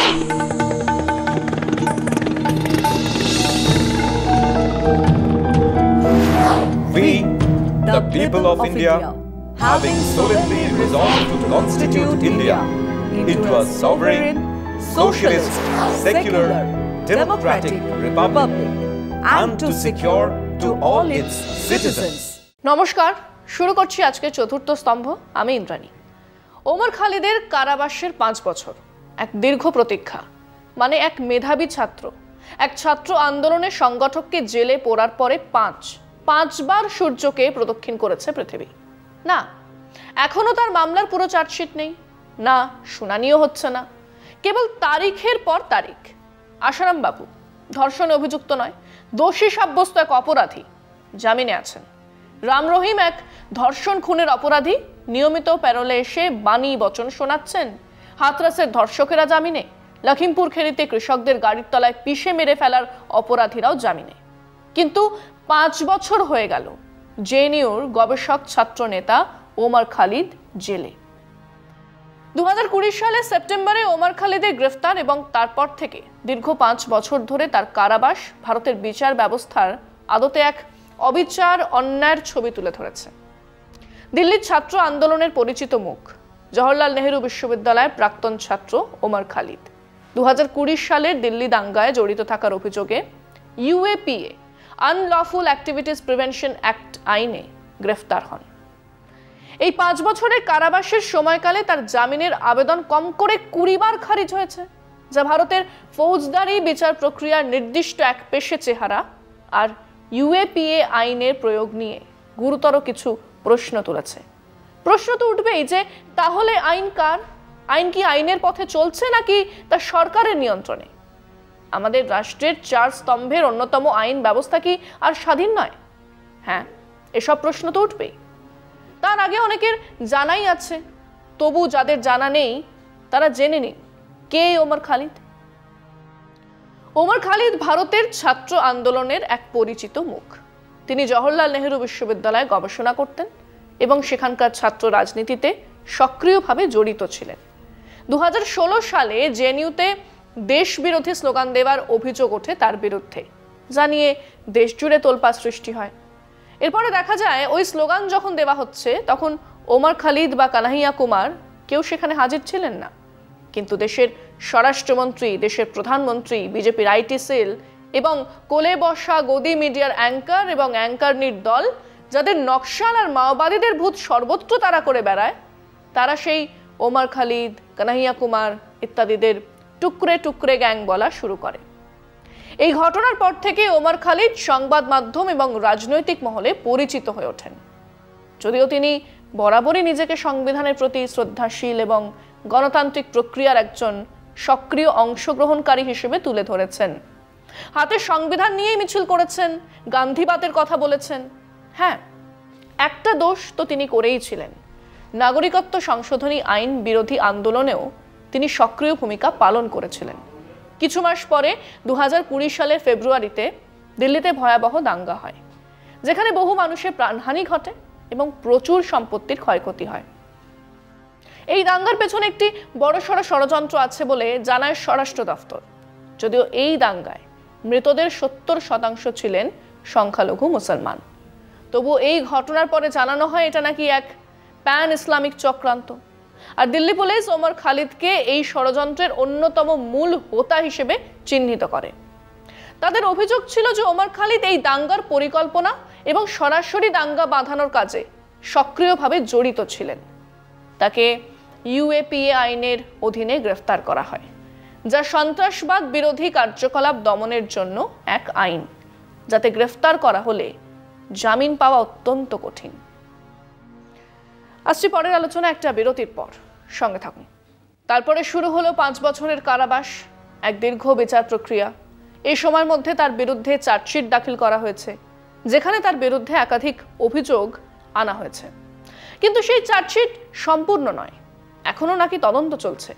We, the people of India, having solemnly resolved to constitute India into a sovereign, socialist, secular, democratic republic and to secure to all its citizens. নমস্কার, শুরু করছি আজকে চতুর্থ স্তম্ভ। আমি ইন্দ্রাণী। ওমর খালিদের কারাবাসের 5 বছর এক দীর্ঘ প্রতীক্ষা, মানে এক মেধাবী ছাত্র, এক ছাত্র আন্দোলনের সংগঠককে জেলে পোড়ার পরে পাঁচবার সূর্যকে প্রদক্ষিণ করেছে পৃথিবী। না, এখনো তার মামলার পুরো চার্জশিট নেই, না শুনানিও হচ্ছে না, কেবল তারিখের পর তারিখ। আশারাম বাবু ধর্ষণে অভিযুক্ত নয়, দোষী সাব্যস্ত এক অপরাধী, জামিনে আছেন। রাম রহিম এক ধর্ষণ খুনের অপরাধী, নিয়মিত প্যারোলে এসে বাণী বচন শোনাচ্ছেন। হাতরাসের ধর্ষকেরা জামিনে, লখিমপুর খেরিতে কৃষকদের গাড়ির তলায় পিষে মেরে ফেলার অপরাধীরাও জামিনে। কিন্তু 5 বছর হয়ে গেল জেএনইউর গবেষক ছাত্র নেতা ওমর খালিদ জেলে। 2020 সালে সেপ্টেম্বরে ওমর খালিদের গ্রেফতার এবং তারপর থেকে দীর্ঘ 5 বছর ধরে তার কারাবাস ভারতের বিচার ব্যবস্থার আদতে এক অবিচার, অন্যায়ের ছবি তুলে ধরেছে। দিল্লির ছাত্র আন্দোলনের পরিচিত মুখ, জওহরলাল নেহেরু বিশ্ববিদ্যালয়ের প্রাক্তন ছাত্র ওমর খালিদ 2020 সালের দিল্লি দাঙ্গায় জড়িত থাকার অভিযোগে UAPA unlawful activities prevention act আইনে গ্রেফতার হন। এই 5 বছরের কারাবাসের সময়কালে তার জামিনের আবেদন কম করে 20 বার খারিজ হয়েছে, যা ভারতের ফৌজদারি বিচার প্রক্রিয়ার নির্দিষ্ট এক পেশে চেহারা আর ইউএপিএ আইনের প্রয়োগ নিয়ে গুরুতর কিছু প্রশ্ন তুলেছে। প্রশ্ন তো উঠবেই যে তাহলে আইন কার? আইন কি আইনের পথে চলছে নাকি তা সরকারের নিয়ন্ত্রণে? আমাদের রাষ্ট্রের 4 স্তম্ভের অন্যতম আইন ব্যবস্থা কি আর স্বাধীন নয়? হ্যাঁ, এসব প্রশ্ন তো উঠবেই। তার আগে অনেকের জানাই আছে, তবু যাদের জানা নেই তারা জেনে নিন কে ওমর খালিদ। ওমর খালিদ ভারতের ছাত্র আন্দোলনের এক পরিচিত মুখ। তিনি জওহরলাল নেহেরু বিশ্ববিদ্যালয়ে গবেষণা করতেন এবং সেখানকার ছাত্র রাজনীতিতে সক্রিয়ভাবে জড়িত ছিলেন। 2016 সালে জেএনইউতে দেশ বিরোধী স্লোগান দেওয়ার অভিযোগ ওঠে তার বিরুদ্ধে, জানিয়ে দেশ জুড়ে তোলপাড় সৃষ্টি হয়। এরপরে দেখা যায় ওই স্লোগান যখন দেওয়া হচ্ছে তখন ওমর খালিদ বা কানাইয়া কুমার কেউ সেখানে হাজির ছিলেন না। কিন্তু দেশের স্বরাষ্ট্রমন্ত্রী, দেশের প্রধানমন্ত্রী, বিজেপির আইটি সেল এবং কোলে বসা গদি মিডিয়ার অ্যাঙ্কার এবং অ্যাঙ্কারনির দল, যাদের নকশাল আর মাওবাদীদের ভূত সর্বত্র তারা করে বেড়ায়, তারা সেই ওমর খালিদ, কানাইয়া কুমার ইত্যাদিদের টুকরে টুকরে গ্যাং বলা শুরু করে। এই ঘটনার পর থেকে ওমর খালিদ সংবাদ মাধ্যম এবং রাজনৈতিক মহলে পরিচিত হয়ে ওঠেন। যদিও তিনি বরাবরই নিজেকে সংবিধানের প্রতি শ্রদ্ধাশীল এবং গণতান্ত্রিক প্রক্রিয়ার একজন সক্রিয় অংশগ্রহণকারী হিসেবে তুলে ধরেছেন। হাতে সংবিধান নিয়েই মিছিল করেছেন, গান্ধীবাদের কথা বলেছেন। হ্যাঁ, একটা দোষ তো তিনি করেই ছিলেন, নাগরিকত্ব সংশোধনী আইন বিরোধী আন্দোলনেও তিনি সক্রিয় ভূমিকা পালন করেছিলেন। কিছু মাস পরে 2020 সালের ফেব্রুয়ারিতে দিল্লিতে ভয়াবহ দাঙ্গা হয়, যেখানে বহু মানুষের প্রাণহানি ঘটে এবং প্রচুর সম্পত্তির ক্ষয়ক্ষতি হয়। এই দাঙ্গার পেছনে একটি বড়সড় ষড়যন্ত্র আছে বলে জানায় স্বরাষ্ট্র দফতর। যদিও এই দাঙ্গায় মৃতদের 70% ছিলেন সংখ্যালঘু মুসলমান, তবু এই ঘটনার পরে জানানো হয় এটা নাকি এক প্যান ইসলামিক চক্রান্ত। আর দিল্লি পুলিশ ওমর খালিদকে এই ষড়যন্ত্রের অন্যতম মূল হোতা হিসেবে চিহ্নিত করে। তাদের অভিযোগ ছিল যে ওমর খালিদ এই দাঙ্গার পরিকল্পনা এবং সরাসরি দাঙ্গা বাঁধানোর কাজে সক্রিয়ভাবে জড়িত ছিলেন। তাকে ইউএপিএ আইনের অধীনে গ্রেফতার করা হয়, যা সন্ত্রাসবাদ বিরোধী কার্যকলাপ দমনের জন্য এক আইন, যাতে গ্রেফতার করা হলে জামিন পাওয়া অত্যন্ত কঠিন। আসছি পরের আলোচনা একটা বিরতির পর, সঙ্গে থাকুন। তারপরে শুরু হলো 5 বছরের কারাবাস, এক দীর্ঘ বিচার প্রক্রিয়া। এই সময়ের মধ্যে তার বিরুদ্ধে চার্জশিট দাখিল করা হয়েছে, যেখানে তার বিরুদ্ধে একাধিক অভিযোগ আনা হয়েছে। কিন্তু সেই চার্জশিট সম্পূর্ণ নয়, এখনো নাকি তদন্ত চলছে।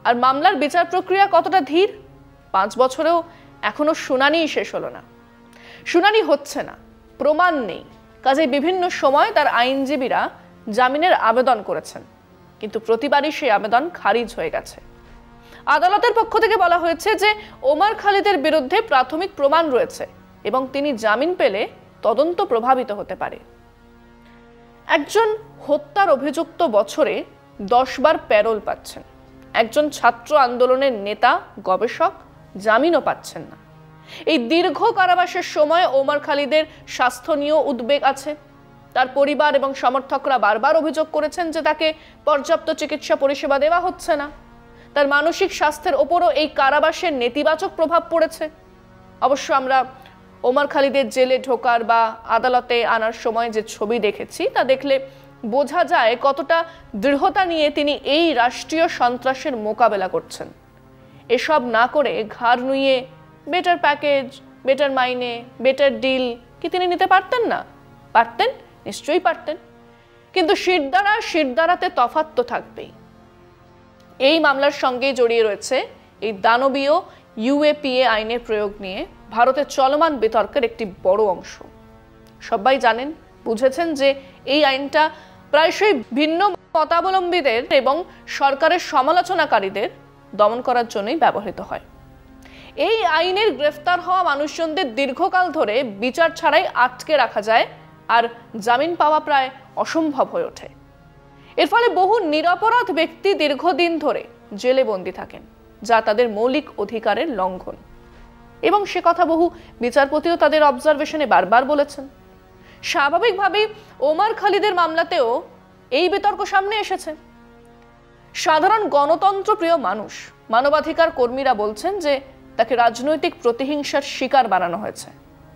আর মামলার বিচার প্রক্রিয়া কতটা ধীর, 5 বছরেও এখনো শুনানিই শেষ হলো না। শুনানি হচ্ছে না, প্রমাণ নেই, কাজেই বিভিন্ন সময় তার আইনজীবীরা জামিনের আবেদন করেছেন, কিন্তু প্রতিবারই সেই আবেদন খারিজ হয়ে গেছে। আদালতের পক্ষ থেকে বলা হয়েছে যে ওমর খালিদের বিরুদ্ধে প্রাথমিক প্রমাণ রয়েছে এবং তিনি জামিন পেলে তদন্ত প্রভাবিত হতে পারে। একজন হত্যার অভিযুক্ত বছরে 10 বার প্যারোল পাচ্ছেন। একজন ছাত্র আন্দোলনের নেতা গবেষক জামিনও পাচ্ছেন না। এই দীর্ঘ কারাবাসের সময় ওমর খালিদের স্বাস্থ্য নিয়েও উদ্বেগ আছে। তার পরিবার এবং সমর্থকরা বারবার অভিযোগ করেছেন যে তাকে পর্যাপ্ত চিকিৎসা পরিষেবা দেওয়া হচ্ছে না। তার মানসিক স্বাস্থ্যের ওপরও এই কারাবাসের নেতিবাচক প্রভাব পড়েছে। অবশ্য আমরা ওমর খালিদের জেলে ঢোকার বা আদালতে আনার সময় যে ছবি দেখেছি তা দেখলে বোঝা যায় কতটা দৃঢ়তা নিয়ে তিনি এই রাষ্ট্রীয় সন্ত্রাসের মোকাবেলা করছেন। এসব না করে ঘাড় নুইয়ে বেটার প্যাকেজ, বেটার মাইনে, বেটার ডিল কি তিনি নিতে পারতেন না? পারতেন, নিশ্চয়ই পারতেন। কিন্তু শিরদাঁড়াতে তফাৎ তো থাকবেই। এই মামলার সঙ্গে জড়িয়ে রয়েছে এই দানবীয় ইউএপিএ আইনের প্রয়োগ নিয়ে ভারতের চলমান বিতর্কের একটি বড় অংশ। সবাই জানেন, বুঝেছেন যে এই আইনটা প্রায়শই ভিন্ন মতাবলম্বীদের এবং সরকারের সমালোচনাকারীদের দমন করার জন্যই ব্যবহৃত হয়। এই আইনের গ্রেফতার হওয়া মানুষজনদের দীর্ঘকাল ধরে বিচার ছাড়াই আটকে রাখা যায় আর জামিন পাওয়া প্রায় অসম্ভব হয়ে ওঠে। এর ফলে বহু নিরপরাধ ব্যক্তি দীর্ঘদিন ধরে জেলে বন্দী থাকেন, যা তাদের মৌলিক অধিকারের লঙ্ঘন। এবং সে কথা বহু বিচারপতিও তাদের অবজারভেশনে বারবার বলেছেন। স্বাভাবিকভাবেই ওমর খালিদের মামলাতেও এই বিতর্ক সামনে এসেছে। সাধারণ গণতন্ত্রপ্রিয় মানুষ, মানবাধিকার কর্মীরা বলছেন যে তাকে রাজনৈতিক প্রতিহিংসার শিকার বানানো হয়েছে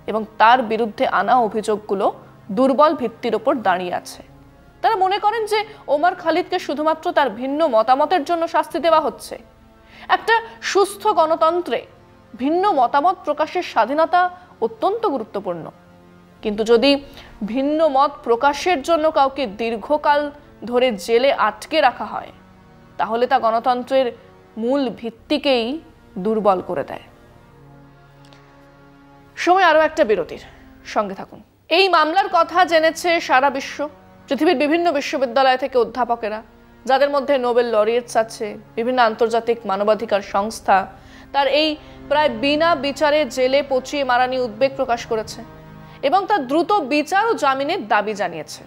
এবং তার বিরুদ্ধে আনা অভিযোগগুলো দুর্বল ভিত্তির ওপর দাঁড়িয়ে আছে। তারা মনে করেন যে ওমর খালিদকে শুধুমাত্র তার ভিন্ন মতামতের জন্য শাস্তি দেওয়া হচ্ছে। একটা সুস্থ গণতন্ত্রে ভিন্ন মতামত প্রকাশের স্বাধীনতা অত্যন্ত গুরুত্বপূর্ণ। কিন্তু যদি ভিন্ন মত প্রকাশের জন্য কাউকে দীর্ঘকাল ধরে জেলে আটকে রাখা হয়, তাহলে তা গণতন্ত্রের মূল ভিত্তিকেই দুর্বল করে দেয়। সময় আরো একটা বিরতির, সঙ্গে থাকুন। এই মামলার কথা জেনেছে সারা বিশ্ব। পৃথিবীর বিভিন্ন বিশ্ববিদ্যালয় থেকে অধ্যাপকেরা, যাদের মধ্যে নোবেল লরিয়েটস আছে, বিভিন্ন আন্তর্জাতিক মানবাধিকার সংস্থা, তার এই প্রায় বিনা বিচারে জেলে পচিয়ে মারা নিয়ে উদ্বেগ প্রকাশ করেছে এবং তার দ্রুত বিচার ও জামিনের দাবি জানিয়েছে।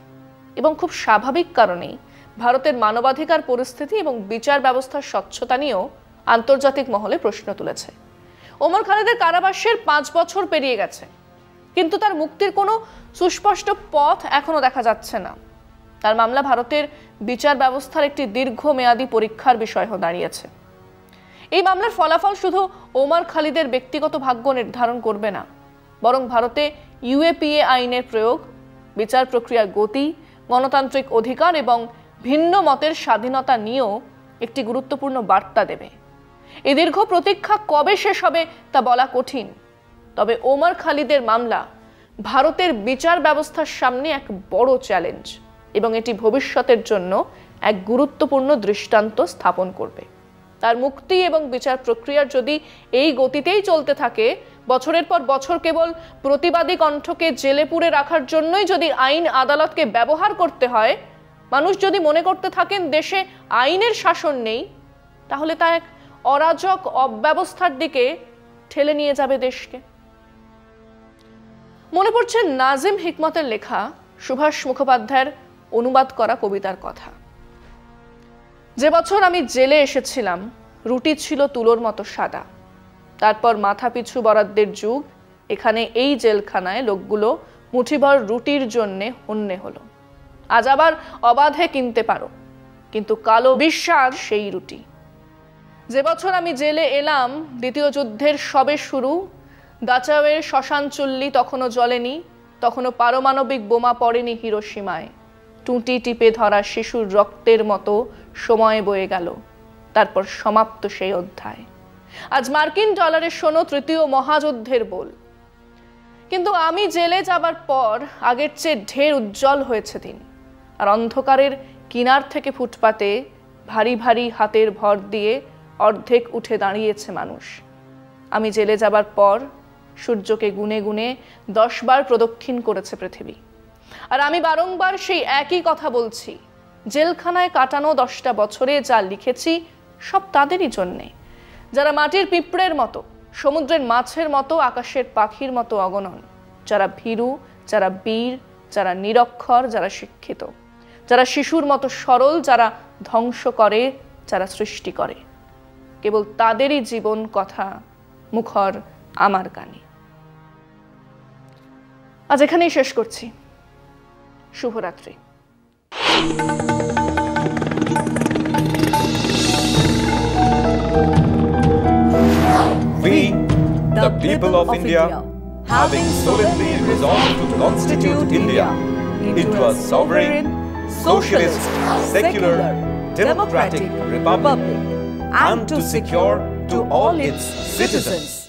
এবং খুব স্বাভাবিক কারণেই ভারতের মানবাধিকার পরিস্থিতি এবং বিচার ব্যবস্থার স্বচ্ছতা নিয়েও আন্তর্জাতিক মহলে প্রশ্ন তুলেছে। ওমর খালিদের কারাবাসের 5 বছর পেরিয়ে গেছে, কিন্তু তার মুক্তির কোনো সুস্পষ্ট পথ এখনো দেখা যাচ্ছে না। তার মামলা ভারতের বিচার ব্যবস্থার একটি দীর্ঘমেয়াদী পরীক্ষার বিষয় হয়ে দাঁড়িয়েছে। এই মামলার ফলাফল শুধু ওমর খালিদের ব্যক্তিগত ভাগ্য নির্ধারণ করবে না, বরং ভারতে ইউএপিএ আইনের প্রয়োগ, বিচার প্রক্রিয়ার গতি, গণতান্ত্রিক অধিকার এবং ভিন্ন মতের স্বাধীনতা নিয়েও একটি গুরুত্বপূর্ণ বার্তা দেবে। এই দীর্ঘ প্রতীক্ষা কবে শেষ হবে তা বলা কঠিন, তবে ওমর খালিদের মামলা ভারতের বিচার ব্যবস্থার সামনে এক বড় চ্যালেঞ্জ এবং এটি ভবিষ্যতের জন্য এক গুরুত্বপূর্ণ দৃষ্টান্ত স্থাপন করবে। তার মুক্তি এবং বিচার প্রক্রিয়ার যদি এই গতিতেই চলতে থাকে, বছরের পর বছর কেবল প্রতিবাদী কণ্ঠকে জেলে পুরে রাখার জন্যই যদি আইন আদালতকে ব্যবহার করতে হয়, মানুষ যদি মনে করতে থাকেন দেশে আইনের শাসন নেই, তাহলে তা এক অরাজক অব্যবস্থার দিকে ঠেলে নিয়ে যাবে দেশকে। মনে পড়ছে নাজিম হিকমতের লেখা সুভাষ মুখোপাধ্যায়ের অনুবাদ করা কবিতার কথা। যে বছর আমি জেলে এসেছিলাম, রুটি ছিল তুলোর মতো সাদা। তারপর মাথা পিছু বরাদ্দের যুগ, এখানে এই জেলখানায় লোকগুলো মুঠিভর রুটির জন্যে হন্যে হলো। আজ আবার অবাধে কিনতে পারো, কিন্তু কালো বিস্বাদ সেই রুটি। যে বছর আমি জেলে এলাম, দ্বিতীয় যুদ্ধের সবে শুরু। দাচাওয়ের শ্মশান চুল্লি তখনও জ্বলেনি, তখনও পারমাণবিক বোমা পড়েনি হিরোশিমায়। টুঁটি টিপে ধরা শিশুর রক্তের মতো সময় বয়ে গেল, তারপর সমাপ্ত সেই অধ্যায়। আজ মার্কিন ডলারে শোনো তৃতীয় মহাযুদ্ধের বল। কিন্তু আমি জেলে যাবার পর আগের চেয়ে ঢের উজ্জ্বল হয়েছে দিন। আর অন্ধকারের কিনার থেকে ফুটপাতে ভারী ভারী হাতের ভর দিয়ে অর্ধেক উঠে দাঁড়িয়েছে মানুষ। আমি জেলে যাবার পর সূর্যকে গুনে গুনে 10 বার প্রদক্ষিণ করেছে পৃথিবী। আর আমি বারংবার সেই একই কথা বলছি, জেলখানায় কাটানো 10টা বছরে যা লিখেছি সব তাদেরই জন্যে, যারা মাটির পিঁপড়ের মতো, সমুদ্রের মাছের মতো, আকাশের পাখির মতো অগণন, যারা ভীরু, যারা বীর, যারা নিরক্ষর, যারা শিক্ষিত, যারা শিশুর মতো সরল, যারা ধ্বংস করে, যারা সৃষ্টি করে, কেবল তাদেরই জীবন কথা মুখর আমার গানে। আজ এখানেই শেষ করছি। শুভরাত্রি। We, the people of India, having solemnly resolved to constitute India into a sovereign, socialist, secular, democratic republic, and to secure to all its citizens